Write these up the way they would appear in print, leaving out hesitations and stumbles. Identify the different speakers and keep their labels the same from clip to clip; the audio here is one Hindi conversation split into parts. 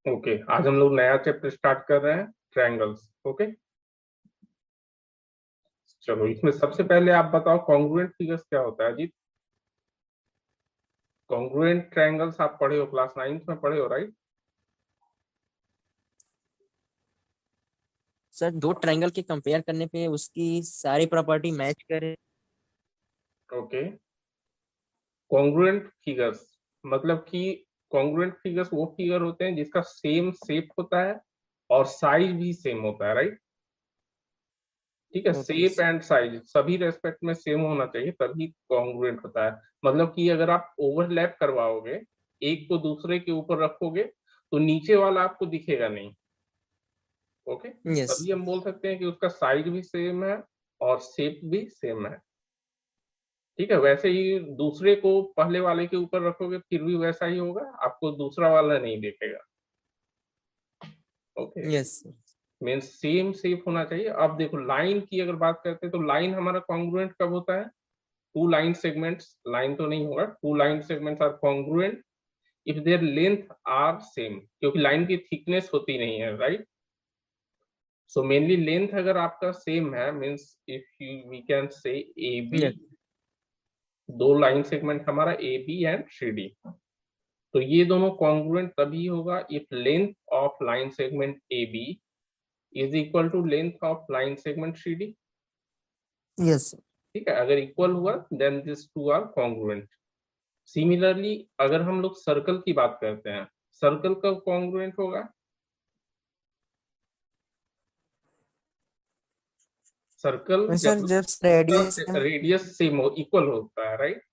Speaker 1: ओके, आज हम लोग नया चैप्टर स्टार्ट कर रहे हैं, ट्रायंगल्स। ओके, चलो इसमें सबसे पहले आप बताओ कॉन्ग्रुएंट फिगर्स क्या होता है। अजीत, कॉन्ग्रुएंट ट्रायंगल्स आप पढ़े हो, क्लास 9th में पढ़े हो, राइट?
Speaker 2: सर दो ट्रायंगल के कंपेयर करने पे उसकी सारी प्रॉपर्टी मैच करे।
Speaker 1: ओके, कॉन्ग्रुएंट फिगर्स मतलब कि कॉन्ग्रुएंट फिगर्स वो फिगर होते हैं जिसका सेम शेप होता है और साइज भी सेम होता है, राइट? ठीक है,
Speaker 2: ओके
Speaker 1: शेप एंड साइज सभी रेस्पेक्ट में सेम होना चाहिए तभी कॉन्ग्रुएंट होता है। मतलब कि अगर आप ओवरलैप करवाओगे, एक को दूसरे के ऊपर रखोगे, तो नीचे वाला आपको दिखेगा नहीं। Okay,
Speaker 2: yes.
Speaker 1: तभी हम बोल सकते हैं कि उसका साइज भी सेम है और शेप भी सेम है। ठीक है, वैसे ही दूसरे को पहले वाले के ऊपर रखोगे फिर भी वैसा ही होगा, आपको दूसरा वाला नहीं दिखेगा। Okay,
Speaker 2: yes.
Speaker 1: Means same shape होना चाहिए। अब देखो लाइन की अगर बात करते हैं तो लाइन हमारा कॉन्ग्रुएंट कब होता है? टू लाइन सेगमेंट्स, लाइन तो नहीं होगा, two line segments are congruent if their length are same, क्योंकि लाइन की थिकनेस होती नहीं है, राइट? सो मेनली लेंथ अगर आपका सेम है means if you we can say A B,
Speaker 2: yes.
Speaker 1: दो लाइन सेगमेंट हमारा A B and C D, तो ये दोनों कॉन्ग्रुएंट तभी होगा if length of line segment A B is equal to length of line segment C D.
Speaker 2: Yes.
Speaker 1: ठीक है, अगर इक्वल हुआ then this two are congruent. Similarly अगर हम लोग सर्कल की बात करते हैं, सर्कल कब कॉन्ग्रुएंट होगा? सर्कल
Speaker 2: सर
Speaker 1: जब
Speaker 2: जब रेडियस
Speaker 1: रेडियस सेम हो, इक्वल होता है, राइट?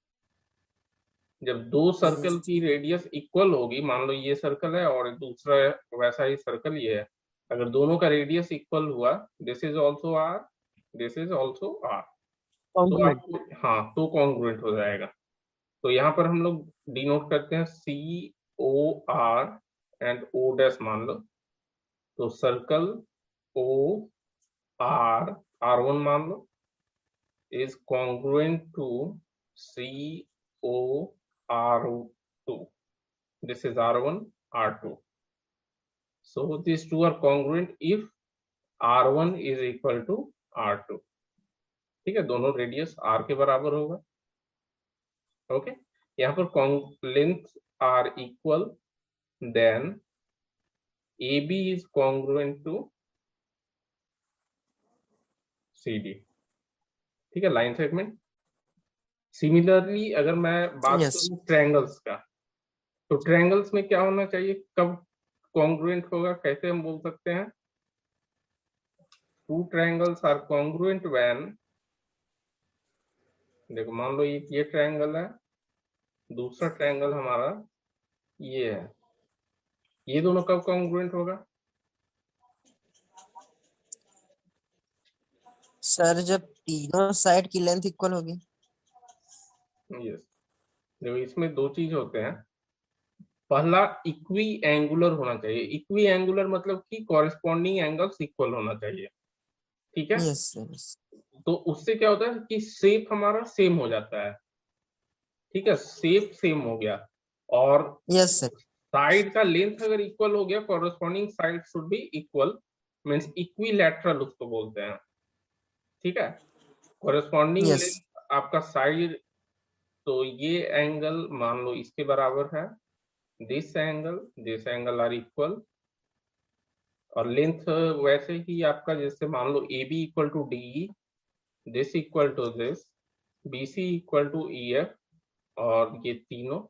Speaker 1: जब दो सर्कल की रेडियस इक्वल होगी, मान लो ये सर्कल है और दूसरा वैसा ही सर्कल ये है, अगर दोनों का रेडियस इक्वल हुआ, this is also R, this is also R, तो
Speaker 2: कॉन्ग्रुएंट।
Speaker 1: आपको हाँ तो कॉन्ग्रुएंट हो जाएगा। तो यहाँ पर हम लोग डिनोट करते हैं C O R and O dash मान लो, तो circle O R R one मान लो is congruent to COR2. This is R1, R2. So these two are congruent if R1 is equal to R2. ठीक है, दोनों रेडियस R के बराबर होगा। ओके, यहाँ पर length are equal, then AB is congruent to CD। ठीक है, लाइन सेगमेंट। सिमिलरली अगर मैं बात
Speaker 2: यस।
Speaker 1: करूं ट्रायंगल्स का, तो ट्रायंगल्स में क्या होना चाहिए, कब कॉन्ग्रुएंट होगा, कैसे हम बोल सकते हैं? Two triangles are congruent when, देखो मान लो ये ट्रायंगल है, दूसरा ट्रायंगल हमारा ये है, ये दोनों कब कॉन्ग्रुएंट होगा?
Speaker 2: सर जब तीनों साइड की लेंथ इक्वल होगी।
Speaker 1: यस, देखो इसमें दो चीज होते हैं। पहला इक्वी एंगुलर होना चाहिए, इक्वी एंगुलर मतलब कि कॉरेस्पॉन्डिंग एंगल्स इक्वल होना चाहिए। ठीक है,
Speaker 2: यस सर।
Speaker 1: तो उससे क्या होता है कि शेप हमारा सेम हो जाता है। ठीक है, शेप सेम हो गया, और
Speaker 2: यस सर।
Speaker 1: साइड का लेंथ अगर इक्वल हो गया, corresponding side should be equal, means equilateral उसको बोलते हैं। ठीक है, कॉरेस्पॉन्डिंग
Speaker 2: यस।
Speaker 1: लेंथ आपका साइड, तो ये एंगल मान लो इसके बराबर है, दिस एंगल आर इक्वल, और लेंथ वैसे ही आपका जैसे मान लो A B equal to D, this equal to this, B C equal to E F, और ये तीनों,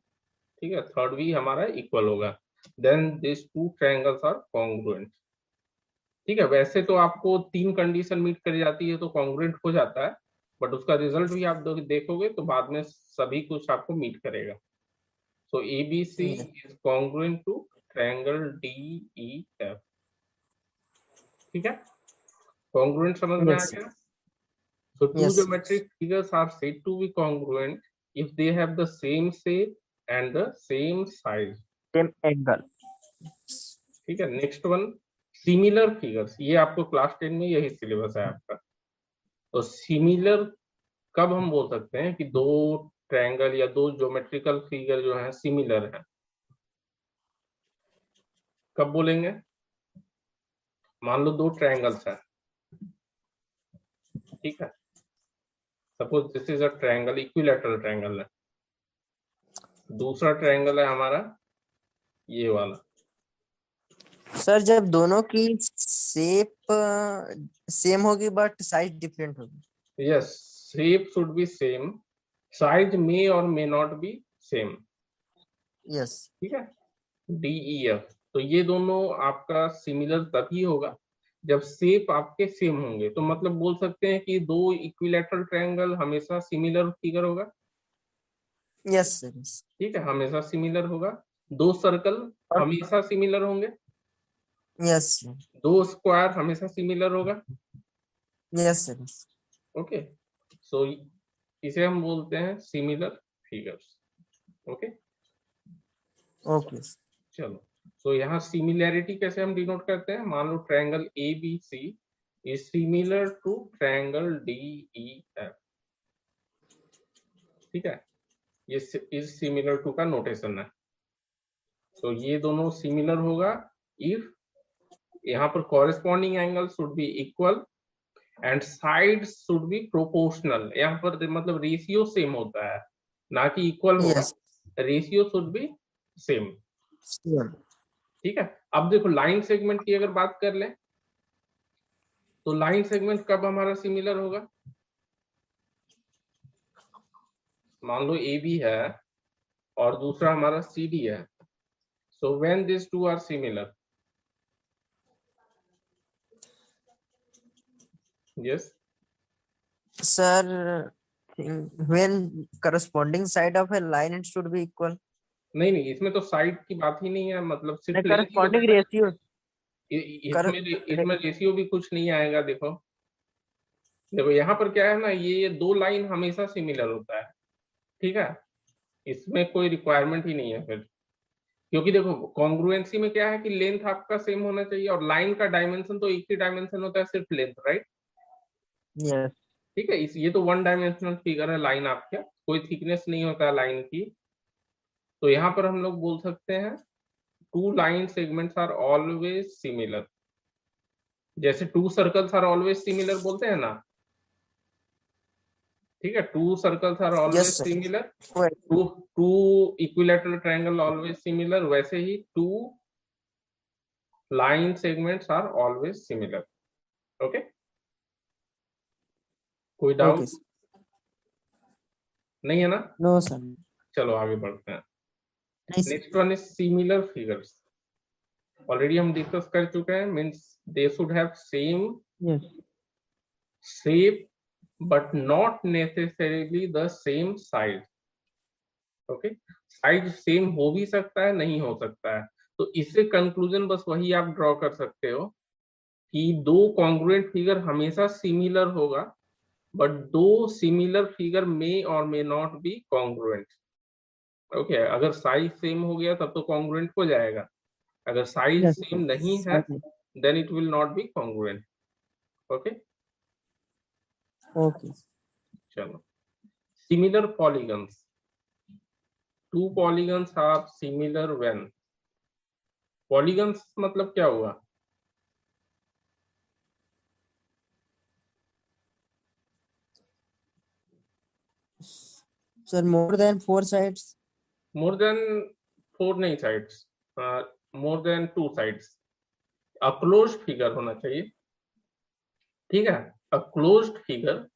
Speaker 1: ठीक है, थर्ड भी हमारा इक्वल होगा, then this two triangles are congruent. ठीक है, वैसे तो आपको तीन कंडीशन मीट कर जाती है तो कॉन्ग्रुएंट हो जाता है, बट उसका रिजल्ट भी आप देखोगे तो बाद में सभी कुछ आपको मीट करेगा। So A B C is congruent to triangle D E F. ठीक है, कॉन्ग्रुएंट समझ में आ
Speaker 2: यस।
Speaker 1: गया? So two
Speaker 2: yes.
Speaker 1: geometric figures are said to be congruent if they have the same shape and the same size.
Speaker 2: Same angle.
Speaker 1: ठीक है, नेक्स्ट वन सिमिलर फिगर्स, ये आपको क्लास 10 में यही सिलेबस है आपका। तो सिमिलर कब हम बोल सकते हैं कि दो ट्रायंगल या दो ज्योमेट्रिकल फिगर जो है सिमिलर है? कब बोलेंगे? मान लो दो ट्रायंगल्स है, ठीक है, suppose this is a triangle, equilateral triangle है, दूसरा ट्रायंगल है हमारा ये वाला।
Speaker 2: सर जब दोनों की शेप सेम होगी बट साइज डिफरेंट होगी।
Speaker 1: Yes, shape should be same, size may और may not be same.
Speaker 2: Yes.
Speaker 1: ठीक है, डी ई एफ, तो ये दोनों आपका सिमिलर तभी होगा जब शेप आपके सेम होंगे। तो मतलब बोल सकते हैं कि दो इक्विलैटरल ट्रायंगल हमेशा सिमिलर फिगर होगा।
Speaker 2: Yes sir.
Speaker 1: ठीक है, हमेशा सिमिलर होगा। दो सर्कल हमेशा सिमिलर होंगे।
Speaker 2: यस।
Speaker 1: दो स्क्वायर हमेशा सिमिलर होगा।
Speaker 2: Yes sir.
Speaker 1: ओके, सो इसे हम बोलते हैं सिमिलर फिगर्स। Okay,
Speaker 2: okay.
Speaker 1: चलो, तो यहाँ सिमिलैरिटी कैसे हम डिनोट करते हैं? मान लो triangle A B C is similar to triangle D E F. ठीक है, ये इज सिमिलर टू का नोटेशन है। तो ये दोनों सिमिलर होगा इफ यहाँ पर corresponding angle should be equal and sides should be proportional. यहाँ पर मतलब रेशियो सेम होता है, ना कि इक्वल होगा,
Speaker 2: yes.
Speaker 1: Ratio should be same.
Speaker 2: Sure.
Speaker 1: ठीक है, अब देखो लाइन सेगमेंट की अगर बात कर लें तो लाइन सेगमेंट कब हमारा सिमिलर होगा? मान लो ए बी है और दूसरा हमारा सी डी है, so when this two are similar. Yes
Speaker 2: sir when corresponding side of a line it should be equal।
Speaker 1: नहीं नहीं, इसमें तो साइड की बात ही नहीं है, मतलब सिर्फ लेंथ ही
Speaker 2: corresponding
Speaker 1: बताना
Speaker 2: ratio
Speaker 1: है।
Speaker 2: कर
Speaker 1: इसमें रेशियो भी कुछ नहीं आएगा। देखो देखो यहाँ पर क्या है ना, ये दो लाइन हमेशा सिमिलर होता है। ठीक है, इसमें कोई रिक्वायरमेंट ही नहीं है फिर, क्योंकि देखो कॉन्ग्रुएंसी में क्या है कि लेंथ आपका सेम होना चाहिए और लाइन का डायमेंशन तो एक ही डायमेंशन होता है, सिर्फ लेंथ, राइट?
Speaker 2: यस।
Speaker 1: ठीक है, ये तो वन डायमेंशनल फिगर है लाइन आपका, कोई थिकनेस नहीं होता है लाइन की। तो यहाँ पर हम लोग बोल सकते हैं two line segments are always similar. जैसे two circles are always similar बोलते हैं ना, ठीक है, two circles are always
Speaker 2: yes sir.
Speaker 1: Similar, two two equilateral triangle always similar, वैसे ही two line segments are always similar. Okay, कोई
Speaker 2: ओके।
Speaker 1: डाउट नहीं है ना?
Speaker 2: No sir.
Speaker 1: चलो आगे बढ़ते हैं।
Speaker 2: नहीं sir.
Speaker 1: Next one is similar figures. Already हम डिस्कस कर चुके हैं, means they should have same
Speaker 2: yes.
Speaker 1: shape but not necessarily the same size। Okay, size same हो भी सकता है, नहीं हो सकता है। तो इससे कंक्लूजन बस वही आप ड्रॉ कर सकते हो कि दो कॉन्ग्रुएंट फिगर हमेशा सिमिलर होगा, बट दो सिमिलर फिगर मे और may not be congruent. Okay, अगर साइज सेम हो गया तब तो कॉन्ग्रुएंट हो जाएगा, अगर साइज
Speaker 2: यस
Speaker 1: सेम नहीं है
Speaker 2: sir.
Speaker 1: Then it will not be congruent. Okay,
Speaker 2: okay.
Speaker 1: चलो, similar polygons. Two polygons are similar when. Polygons मतलब क्या हुआ?
Speaker 2: Sir more than 4 sides।
Speaker 1: More than four नहीं sides, more than two sides. A closed figure होना चाहिए। ठीक है, a closed figure.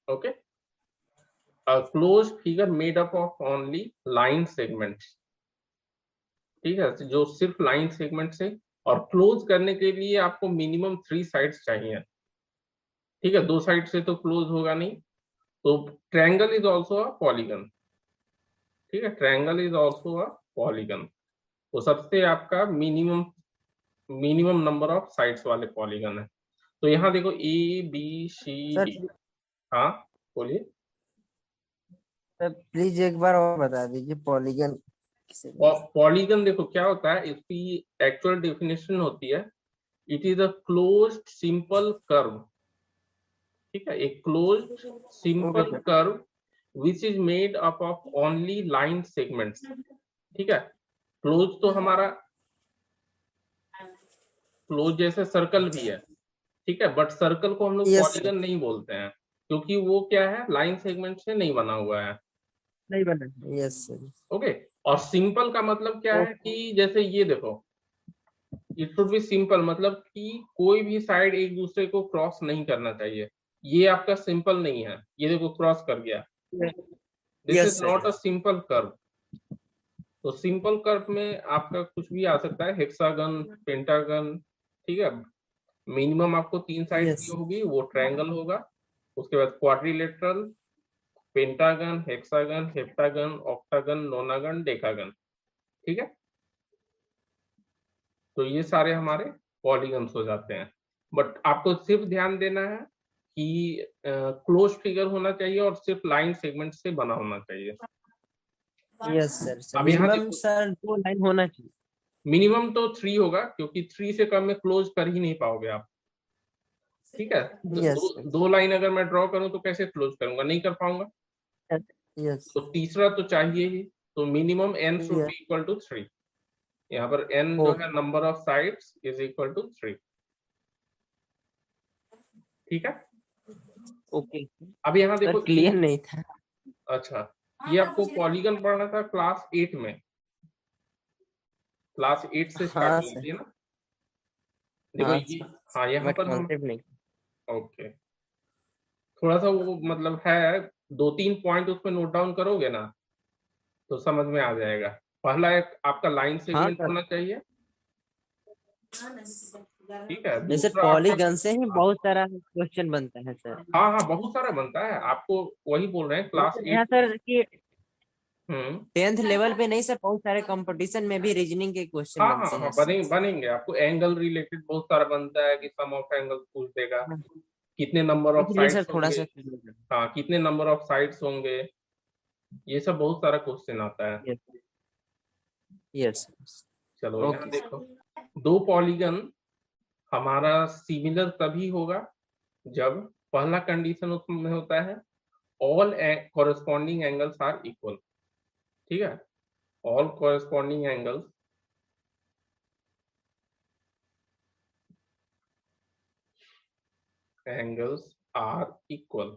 Speaker 1: Okay, a closed figure made up of only line segments. ठीक है, जो सिर्फ लाइन सेगमेंट से, और क्लोज करने के लिए आपको मिनिमम थ्री साइड्स चाहिए। ठीक है, दो साइड से तो क्लोज होगा नहीं। तो triangle is also a polygon. ठीक है, triangle is also a polygon. तो सबसे आपका minimum minimum number of sides वाले पॉलीगन है। तो यहाँ देखो A B C
Speaker 2: sir
Speaker 1: D. हाँ बोलिए।
Speaker 2: प्लीज एक बार और बता दीजिए पॉलीगन किसे।
Speaker 1: पॉलीगन देखो क्या होता है, इसकी एक्चुअल डेफिनेशन होती है, it is a closed simple curve. ठीक है, एक closed
Speaker 2: okay
Speaker 1: simple
Speaker 2: sir.
Speaker 1: Curve which is made up of only line segments. ठीक है, क्लोज तो हमारा क्लोज जैसे सर्कल भी है, ठीक है, बट सर्कल को हम लोग
Speaker 2: Yes, sir.
Speaker 1: पॉलीगन नहीं बोलते हैं, क्योंकि वो क्या है, लाइन सेगमेंट से नहीं बना हुआ है।
Speaker 2: नहीं बना। Yes, sir.
Speaker 1: ओके। और सिंपल का मतलब क्या
Speaker 2: ओ,
Speaker 1: है कि जैसे ये देखो, इट शुड बी सिंपल, मतलब कि कोई भी साइड एक दूसरे को क्रॉस नहीं करना चाहिए। ये आपका सिंपल नहीं है, ये देखो क्रॉस कर गया, this
Speaker 2: yes,
Speaker 1: is
Speaker 2: sir.
Speaker 1: Not a simple curve. तो सिंपल कर्व में आपका कुछ भी आ सकता है, हेक्सागन, पेंटागन, ठीक है। मिनिमम आपको 3 साइड की
Speaker 2: Yes,
Speaker 1: होगी, वो ट्रायंगल होगा। उसके बाद quadrilateral, pentagon, hexagon, heptagon, octagon, नोनागन, decagon, ठीक है। तो ये सारे हमारे पॉलीगन्स हो जाते हैं। बट आपको सिर्फ ध्यान देना है कि क्लोज फिगर होना चाहिए और सिर्फ लाइन सेगमेंट से बना होना चाहिए।
Speaker 2: yes, sir.
Speaker 1: अब यहाँ
Speaker 2: Minimum,
Speaker 1: देखो,
Speaker 2: sir, 2 लाइन होना चाहिए।
Speaker 1: मिनिमम तो 3 होगा, क्योंकि 3 से कम में क्लोज कर ही नहीं पाओगे आप, ठीक है। तो
Speaker 2: Yes,
Speaker 1: दो,
Speaker 2: sir.
Speaker 1: 2 लाइन अगर मैं ड्रॉ करूं तो कैसे क्लोज करूंगा, नहीं कर पाऊंगा।
Speaker 2: Yes,
Speaker 1: तो तीसरा तो चाहिए ही, तो minimum n should
Speaker 2: yes.
Speaker 1: Be equal to 3। यहाँ पर n जो है
Speaker 2: Okay,
Speaker 1: number of sides is equal to 3, ठीक है।
Speaker 2: okay.
Speaker 1: अब यहाँ
Speaker 2: सर
Speaker 1: देखो
Speaker 2: क्लियर नहीं था।
Speaker 1: अच्छा, ये आपको पॉलीगन पढ़ना था क्लास 8 में, क्लास 8 से स्टार्ट
Speaker 2: हाँ
Speaker 1: हुई
Speaker 2: सर,
Speaker 1: थी ना। देखो
Speaker 2: हाँ
Speaker 1: ये,
Speaker 2: सर,
Speaker 1: हाँ यहाँ
Speaker 2: बट
Speaker 1: पर हम,
Speaker 2: कॉन्सेप्ट नहीं।
Speaker 1: ओके, थोड़ा सा वो मतलब है, 2-3 पॉइंट उसमें नोट डाउन करोगे ना तो समझ में आ जाएगा। पहला एक आपका लाइन
Speaker 2: हाँ
Speaker 1: सेगमेंट
Speaker 2: सर,
Speaker 1: होना चाहिए, ठीक है।
Speaker 2: जैसे
Speaker 1: दूसरा आपका,
Speaker 2: पॉलीगन से ही बहुत सारा क्वेश्चन बनता है सर।
Speaker 1: हाँ हाँ बहुत सारा बनता है, आपको वही बोल रहे हैं क्लास
Speaker 2: मतलब यहाँ
Speaker 1: 8।
Speaker 2: सर कि
Speaker 1: हम्म।
Speaker 2: 10th लेवल पे नहीं सर, बहुत सारे कंपटीशन में भी रीजनिंग के क्वेश्चन
Speaker 1: हाँ
Speaker 2: बनते
Speaker 1: हाँ हाँ,
Speaker 2: हैं सर।
Speaker 1: बनेंगे आपको एंगल रिलेटेड बहुत सारा बनता है, कि सम ऑफ एंगल पूछ देगा,
Speaker 2: हाँ,
Speaker 1: कितने नंबर ऑफ
Speaker 2: इसलिए सर
Speaker 1: साइड्स
Speaker 2: थोड़ा
Speaker 1: होंगे,
Speaker 2: सा clear
Speaker 1: हाँ कितने नंबर ऑफ साइड्स होंगे, ये सब बहुत सारा क्वेश्चन आता है।
Speaker 2: है। यस,
Speaker 1: चलो यहाँ
Speaker 2: ओके सर।
Speaker 1: देखो, 2 पॉलीगन हमारा सिमिलर तभी होगा जब पहला कंडीशन उसमें होता है, all corresponding angles are equal, ठीक है। All corresponding angles are equal,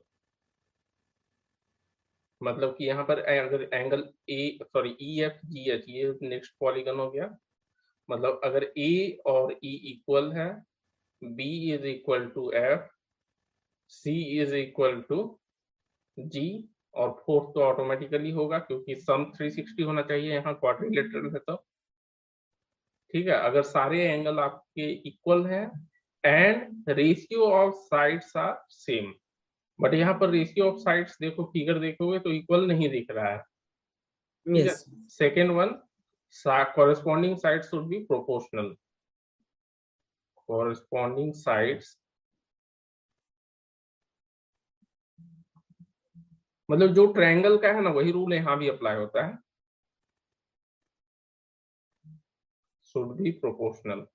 Speaker 1: मतलब कि यहाँ पर अगर angle A, sorry E F G H, ये नेक्स्ट पॉलीगन हो गया, मतलब अगर ए और ई इक्वल है, B is equal to F, C is equal to G, और फोर्थ तो ऑटोमेटिकली होगा क्योंकि सम 360 होना चाहिए, यहाँ क्वाड्रिलेटरल है तो, ठीक है। अगर सारे एंगल आपके इक्वल हैं and ratio of sides are same, but यहाँ पर रेशियो ऑफ साइड्स देखो, फिगर देखोगे तो इक्वल नहीं दिख रहा है, ठीक है।
Speaker 2: Yes,
Speaker 1: second one, corresponding sides should be proportional, corresponding sides, मतलब जो ट्रायंगल का है ना वही रूल यहाँ भी अप्लाई होता है, should be proportional।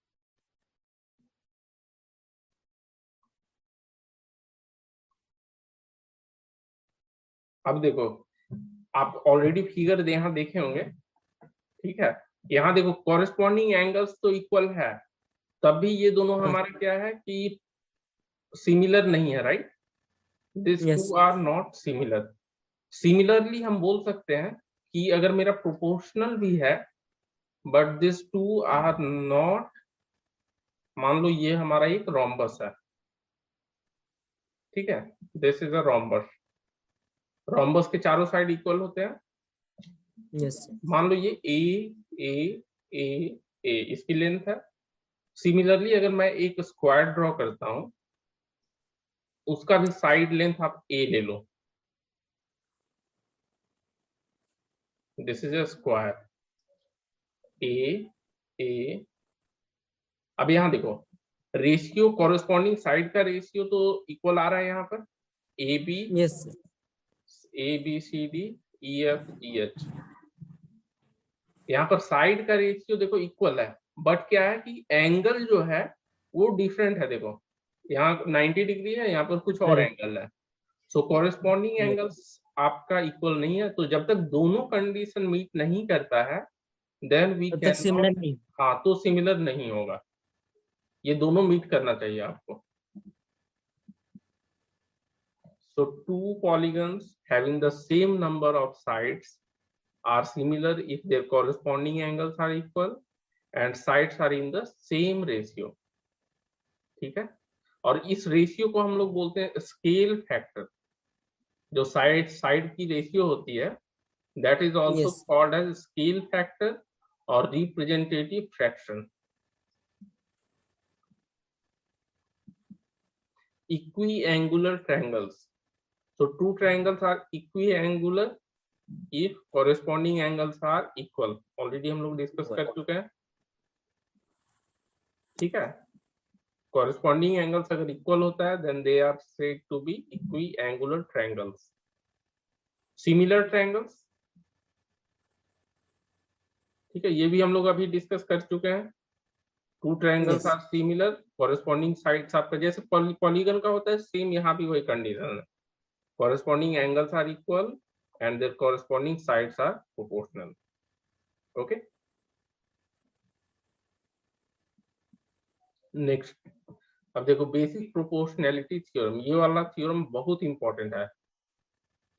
Speaker 1: अब देखो, आप ऑलरेडी फिगर यहाँ देखे होंगे, ठीक है। यहाँ देखो कॉरेस्पॉन्डिंग एंगल्स तो इक्वल है, तब भी ये दोनों हमारा क्या है कि सिमिलर नहीं है, right. This
Speaker 2: yes,
Speaker 1: two are not similar. Similarly हम बोल सकते हैं कि अगर मेरा प्रोपोर्शनल भी है but this two are not, मान लो ये हमारा एक रोम्बस है, ठीक है, this is a rhombus, rhombus के चारों साइड इक्वल होते हैं।
Speaker 2: यस,
Speaker 1: मान लो ये ए ए ए इसकी लेंथ है। सिमिलरली अगर मैं एक स्क्वायर ड्रॉ करता हूं, उसका भी साइड लेंथ आप ए ले लो, this is a square A A. अब यहाँ देखो, रेशियो कॉरेस्पॉन्डिंग साइड का रेशियो तो इक्वल आ रहा है यहाँ पर, A B,
Speaker 2: yes,
Speaker 1: A B C D, E F G H. यहाँ पर साइड का रेशियो देखो इक्वल है, बट क्या है कि एंगल जो है वो डिफरेंट है। देखो यहाँ 90 डिग्री है, यहाँ पर कुछ और
Speaker 2: अरे
Speaker 1: एंगल है, सो कॉरेस्पॉन्डिंग
Speaker 2: yes,
Speaker 1: एंगल्स आपका इक्वल नहीं है। तो जब तक दोनों कंडीशन मीट नहीं करता है, देन वी
Speaker 2: तब तक
Speaker 1: कैन
Speaker 2: सिमिलर
Speaker 1: नॉट,
Speaker 2: नहीं।
Speaker 1: हाँ तो सिमिलर नहीं होगा। ये दोनों मीट करना चाहिए आपको। So two polygons having the same number of sides are similar if their corresponding angles are equal and sides are in the same ratio। ठीक है, और इस रेशियो को हम लोग बोलते हैं स्केल फैक्टर। जो साइड की रेशियो होती है that is also
Speaker 2: Yes.
Speaker 1: called as scale factor or representative fraction। Equiangular triangles, so two triangles are equiangular if corresponding angles are equal। Already हम लोग डिस्कस कर चुके हैं, ठीक है। corresponding angles अगर इक्वल होता है then they are said to be equiangular triangles। similar triangles, ठीक है, ये भी हम लोग अभी डिस्कस कर चुके हैं। Two triangles
Speaker 2: Yes.
Speaker 1: Are similar, corresponding sides आपका जैसे पॉलीगन का होता है सेम यहाँ भी वही कंडीशन है। Corresponding angles are equal and their corresponding sides are proportional. Okay, next अब देखो बेसिक प्रोपोर्शनैलिटी थ्योरम। ये वाला थ्योरम बहुत इंपॉर्टेंट है,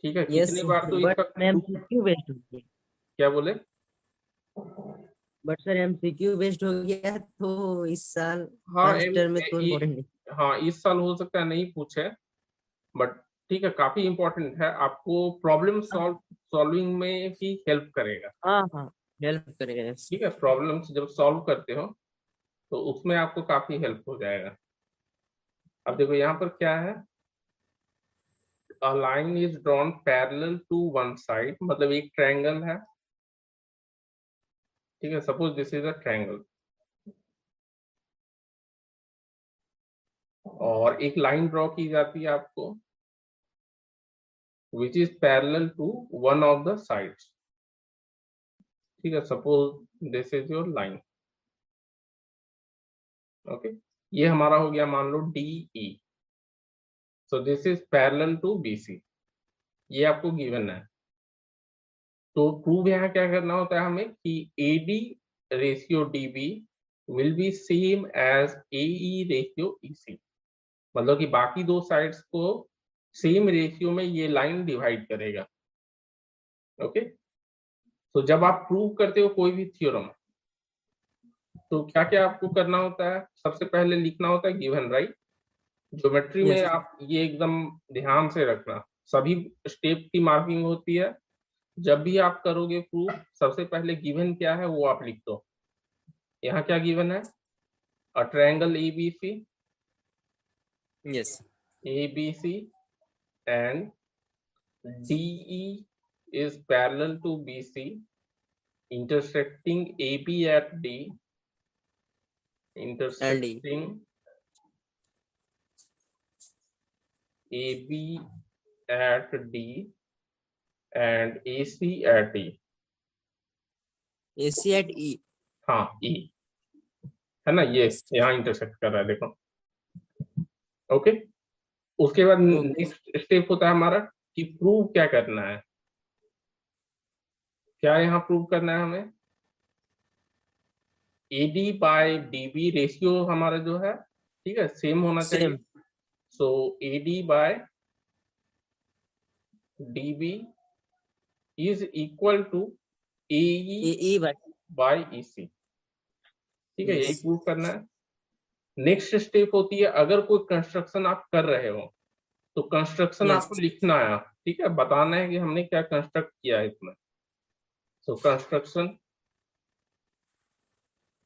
Speaker 1: ठीक है।
Speaker 2: Yes,
Speaker 1: कितने बार तो
Speaker 2: but
Speaker 1: इसका
Speaker 2: MCQ based हो गया।
Speaker 1: क्या बोले?
Speaker 2: बट सर MCQ बेस्ड हो गया तो इस साल
Speaker 1: हाँ
Speaker 2: फर्स्ट टर्म में तो इम्पोर्टेंट नहीं।
Speaker 1: हाँ इस साल हो सकता है नहीं पूछे, बट ठीक है काफी इंपॉर्टेंट है, आपको प्रॉब्लम सॉल्विंग में भी हेल्प करेगा।
Speaker 2: हाँ हाँ, हेल्प करेगा।
Speaker 1: ठीक है, प्रॉब्लम्स जब सॉल्व करते हो तो उसमें आपको काफी हेल्प हो जाएगा। अब देखो यहाँ पर क्या है, a line is drawn parallel to one side, मतलब एक ट्रायंगल है, ठीक है। Suppose this is a triangle और एक लाइन ड्रॉ की जाती है आपको which is parallel to one of the sides। ठीक है, suppose this is your line. Okay, ये हमारा हो गया मान लो DE। So this is parallel to BC, ये आपको गिवन है। तो प्रूव यहाँ क्या करना होता है हमें कि AD ratio DB will be same as AE ratio EC, मतलब कि बाकी दो साइड्स को सेम रेशियो में ये लाइन डिवाइड करेगा। ओके, तो जब आप प्रूव करते हो कोई भी थ्योरम तो क्या क्या आपको करना होता है, सबसे पहले लिखना होता है गिवन, राइट। ज्योमेट्री में
Speaker 2: Yes.
Speaker 1: आप ये एकदम ध्यान से रखना, सभी स्टेप की मार्किंग होती है। जब भी आप करोगे प्रूफ सबसे पहले गिवन क्या है वो आप लिख दो। यहाँ क्या गिवन है, a triangle
Speaker 2: Yes.
Speaker 1: ABC and DE is parallel to BC intersecting AB at D intersecting AB at D and AC at E।
Speaker 2: AC at E.
Speaker 1: हाँ E है ना, ये यहाँ इंटरसेक्ट कर रहा है देखो। ओके, उसके बाद नेक्स्ट स्टेप होता है हमारा कि प्रूव क्या करना है। क्या यहाँ प्रूव करना है हमें, AD बाय DB रेशियो हमारा जो है, ठीक है, सेम होना चाहिए। So AD by DB is equal to AE by EC। ठीक है, यही प्रूव करना है। नेक्स्ट स्टेप होती है अगर कोई कंस्ट्रक्शन आप कर रहे हो तो कंस्ट्रक्शन आपको लिखना है, ठीक है, बताना है कि हमने क्या कंस्ट्रक्ट किया है इसमें। सो कंस्ट्रक्शन,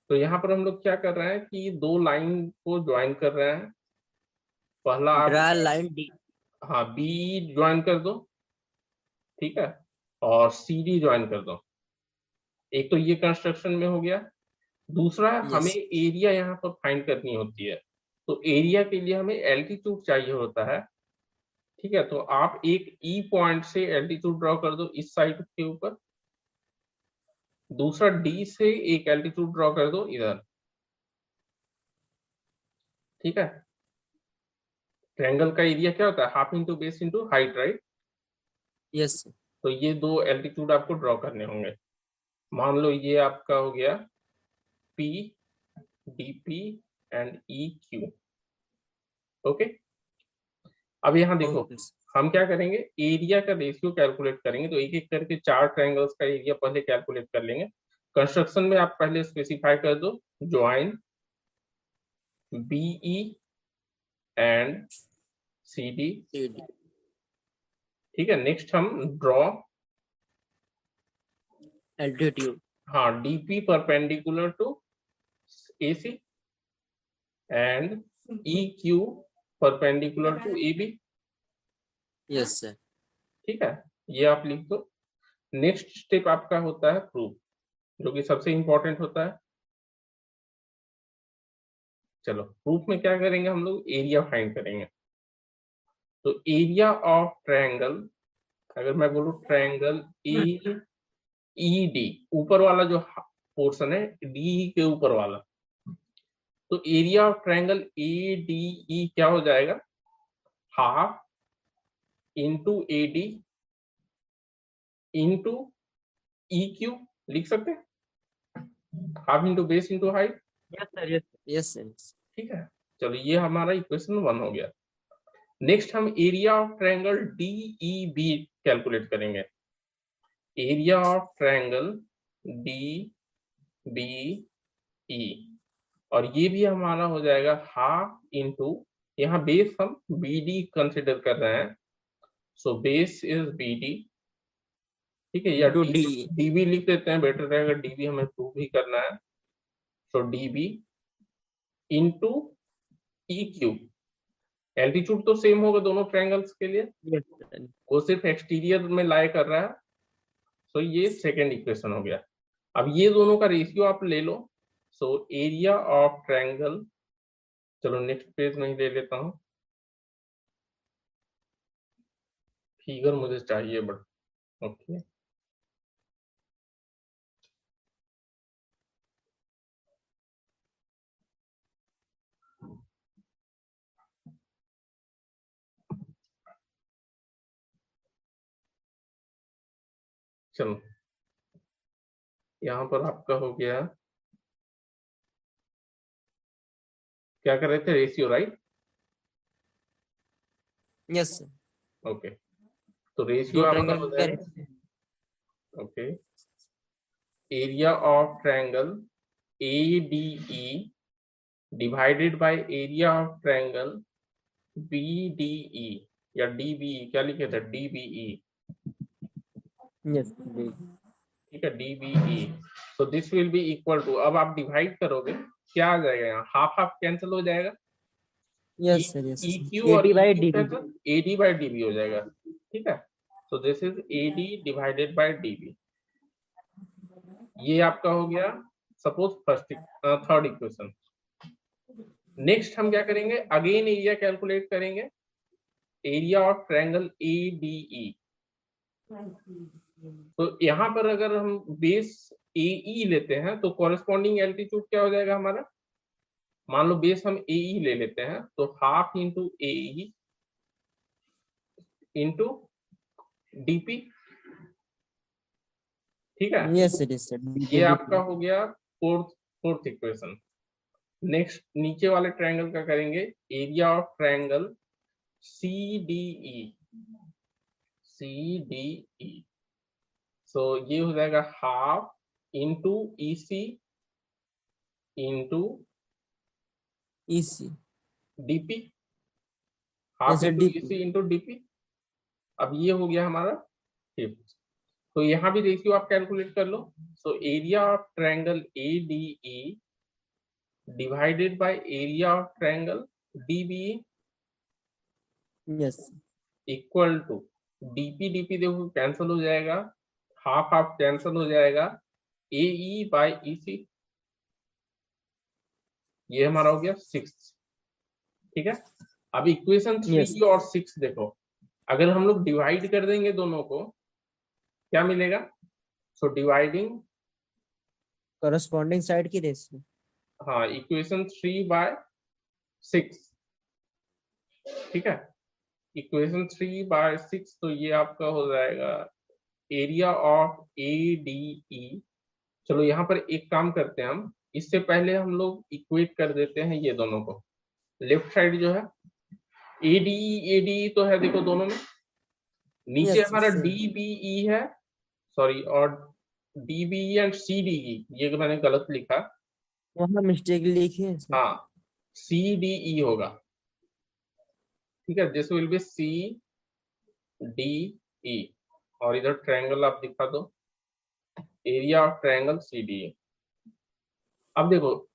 Speaker 1: तो यहाँ पर हम लोग क्या कर रहे हैं कि दो लाइन को ज्वाइन कर रहे हैं। पहला आप
Speaker 2: लाइन D।
Speaker 1: हाँ B ज्वाइन कर दो, ठीक है, और CD ज्वाइन कर दो। एक तो ये कंस्ट्रक्शन में हो गया। दूसरा हमें एरिया यहाँ पर फाइंड करनी होती है, तो एरिया के लिए हमें एल्टीट्यूड चाहिए होता है, ठीक है। तो आप एक E पॉइंट से एल्टीट्यूड ड्रॉ कर दो इस साइड के ऊपर, दूसरा D से एक एल्टीट्यूड ड्रॉ कर दो इधर, ठीक है। ट्रायंगल का एरिया क्या होता है, half into base into height, right.
Speaker 2: Yes.
Speaker 1: तो ये दो एल्टीट्यूड आपको ड्रॉ करने होंगे। मान लो ये आपका हो गया P, DP and E Q. Okay, अब यहाँ देखो
Speaker 2: Okay, sir.
Speaker 1: हम क्या करेंगे, एरिया का रेशियो कैलकुलेट करेंगे। तो एक एक करके 4 ट्रायंगल्स का एरिया पहले कैलकुलेट कर लेंगे। कंस्ट्रक्शन में आप पहले स्पेसिफाई कर दो join BE and CD.
Speaker 2: CD.
Speaker 1: ठीक है, नेक्स्ट हम ड्रॉ
Speaker 2: Altitude.
Speaker 1: हाँ DP perpendicular to AC and EQ perpendicular to AB।
Speaker 2: Yes, sir.
Speaker 1: ठीक है, ये आप लिख दो। नेक्स्ट स्टेप आपका होता है प्रूफ, जो कि सबसे इंपॉर्टेंट होता है। चलो प्रूफ में क्या करेंगे, हम लोग एरिया फाइंड करेंगे। तो एरिया ऑफ ट्रायंगल, अगर मैं बोलूं ट्रायंगल ED, ऊपर वाला जो पोर्शन है डी के ऊपर वाला, तो एरिया ऑफ ट्रायंगल ADE क्या हो जाएगा, half into AD into EQ। लिख सकते हैं, half into base into height.
Speaker 2: Yes, sir. Yes, sir. Yes, sir.
Speaker 1: ठीक है, चलो ये हमारा इक्वेशन 1 हो गया। नेक्स्ट हम area of triangle DEB calculate करेंगे। एरिया ऑफ ट्रायंगल DBE, और ये भी हमारा हो जाएगा हाफ इंटू, यहाँ बेस हम BD कंसिडर कर रहे हैं, सो बेस इज BD। ठीक है, या
Speaker 2: Into D.
Speaker 1: DB लिख देते हैं, बेटर रहेगा, DB हमें प्रूव भी करना है। सो DB इंटू EQ। एल्टीट्यूड तो सेम होगा दोनों ट्रायंगल्स के लिए,
Speaker 2: Yes, sir.
Speaker 1: वो सिर्फ एक्सटीरियर में लाई कर रहा है। सो ये सेकेंड इक्वेशन हो गया। अब ये दोनों का रेशियो आप ले लो। सो एरिया ऑफ ट्रायंगल, चलो नेक्स्ट पेज में ही ले लेता हूँ, फिगर मुझे चाहिए बट ओके। चलो यहाँ पर आपका हो गया, क्या कर रहे थे, ratio, right?
Speaker 2: Yes, sir.
Speaker 1: Okay, तो रेशियो
Speaker 2: दो
Speaker 1: आपका
Speaker 2: ट्रायंगल
Speaker 1: हो
Speaker 2: का
Speaker 1: जाएगा, okay, area of triangle ADE divided by area of triangle BDE या DBE, क्या लिखे थे, DBE।
Speaker 2: Yes, D.
Speaker 1: ठीक है, DBE। तो this will be equal to, अब आप डिवाइड करोगे क्या आ जाएगा, यहाँ हाफ हाफ कैंसिल हो जाएगा,
Speaker 2: Yes, sir. Yes, sir.
Speaker 1: EQ और
Speaker 2: AD by
Speaker 1: EQ
Speaker 2: DB.
Speaker 1: Cancel, AD by DB हो जाएगा। ठीक है, so this is AD divided by DB। ये आपका हो गया suppose first third equation. Next हम क्या करेंगे, अगेन एरिया कैलकुलेट करेंगे, एरिया ऑफ ट्रायंगल ADE। तो यहाँ पर अगर हम बेस AE लेते हैं तो कॉरेस्पॉन्डिंग एल्टीट्यूड क्या हो जाएगा हमारा, मान लो बेस हम AE ले लेते हैं, तो half into AE into DP। ठीक है,
Speaker 2: Yes, sir. Yes, sir.
Speaker 1: ये
Speaker 2: DB.
Speaker 1: आपका हो गया फोर्थ इक्वेशन। नेक्स्ट नीचे वाले ट्रायंगल का करेंगे, एरिया ऑफ ट्रायंगल CDE। सो ये हो जाएगा half into EC into
Speaker 2: EC.
Speaker 1: DP, half
Speaker 2: Yes, sir.
Speaker 1: Into
Speaker 2: DP.
Speaker 1: EC into DP। अब ये हो गया हमारा फिफ्थ। तो यहाँ भी रेशियो आप कैलकुलेट कर लो। So area of triangle ADE divided by area of triangle DBE
Speaker 2: Yes.
Speaker 1: Equal to DP देखो कैंसिल हो जाएगा, हाफ हाफ कैंसिल हो जाएगा, AE बाय EC। ये हमारा हो गया 6। ठीक है, अब इक्वेशन 3
Speaker 2: Yes.
Speaker 1: और 6 देखो, अगर हम लोग डिवाइड कर देंगे दोनों को क्या मिलेगा, सो डिवाइडिंग,
Speaker 2: Corresponding side की रेशियो.
Speaker 1: हाँ इक्वेशन 3 बाय 6। ठीक है, इक्वेशन 3 बाय 6, तो ये आपका हो जाएगा एरिया ऑफ ADE। चलो यहाँ पर एक काम करते हैं हम, इससे पहले हम लोग इक्वेट कर देते हैं ये दोनों को। लेफ्ट साइड जो है एडीई तो है देखो दोनों में, नीचे
Speaker 2: Yes,
Speaker 1: हमारा
Speaker 2: same.
Speaker 1: डीबीई है, सॉरी, और डीबीई एंड सीडीई, ये मैंने गलत लिखा,
Speaker 2: वहाँ मिस्टेक लिखी है सर।
Speaker 1: हाँ सीडीई होगा, ठीक है, this will be C D E, और इधर ट्रायंगल आप दिखा दो, एरिया ऑफ ट्रायंगल सीडीई। अब देखो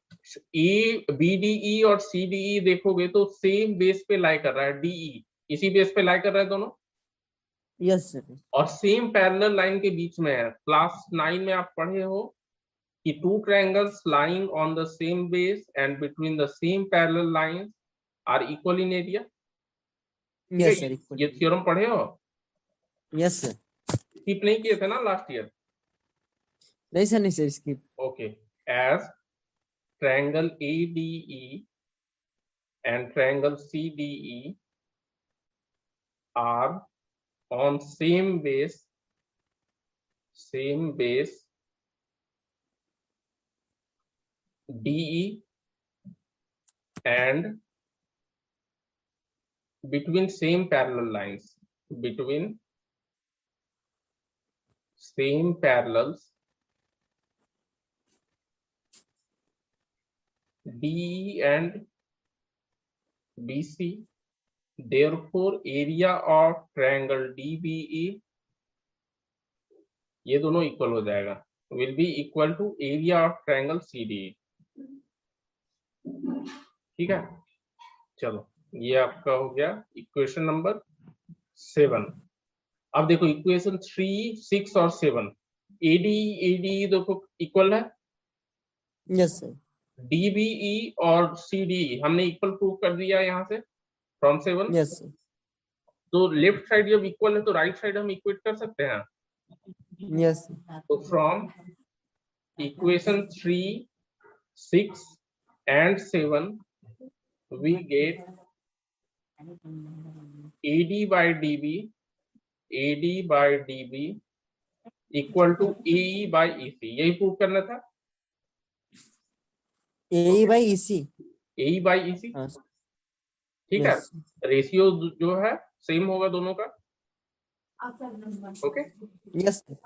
Speaker 1: ए बी डी ई और सी डी ई देखोगे तो सेम बेस पे लाई कर रहा है, डीई इसी बेस पे लाई कर रहा है दोनों,
Speaker 2: Yes, sir.
Speaker 1: और सेम पैरेलल लाइन के बीच में है। क्लास 9 में आप पढ़े हो कि two triangles lying on the same base and between the same parallel lines are equal in area.
Speaker 2: Yes, sir.
Speaker 1: ये थ्योरम पढ़े हो?
Speaker 2: Yes, sir.
Speaker 1: स्किप नहीं किए थे ना लास्ट ईयर?
Speaker 2: नहीं सर, नहीं sir, skip.
Speaker 1: Okay, as triangle ADE and triangle CDE are on same base DE and between same parallel lines, between same parallels DE and BC, therefore area of triangle DBE, ये दोनों इक्वल हो जाएगा, will be equal to area of triangle CDE। ठीक है, चलो ये आपका हो गया इक्वेशन नंबर 7। अब देखो इक्वेशन 3, 6 और 7 एडी देखो इक्वल है,
Speaker 2: Yes, sir.
Speaker 1: डीबीई और सीडीई हमने इक्वल प्रूव कर दिया यहाँ से फ्रॉम 7।
Speaker 2: Yes, sir.
Speaker 1: तो लेफ्ट साइड जब इक्वल है तो राइट साइड हम इक्वेट कर सकते हैं।
Speaker 2: Yes, sir.
Speaker 1: तो from equation 3, 6 and 7 we get AD by DB equal to AE by EC, यही प्रूव करना था।
Speaker 2: AE by EC.
Speaker 1: AE by EC,
Speaker 2: हाँ,
Speaker 1: ठीक है,
Speaker 2: yes.
Speaker 1: रेशियो जो है सेम होगा दोनों का। Okay
Speaker 2: Yes, sir.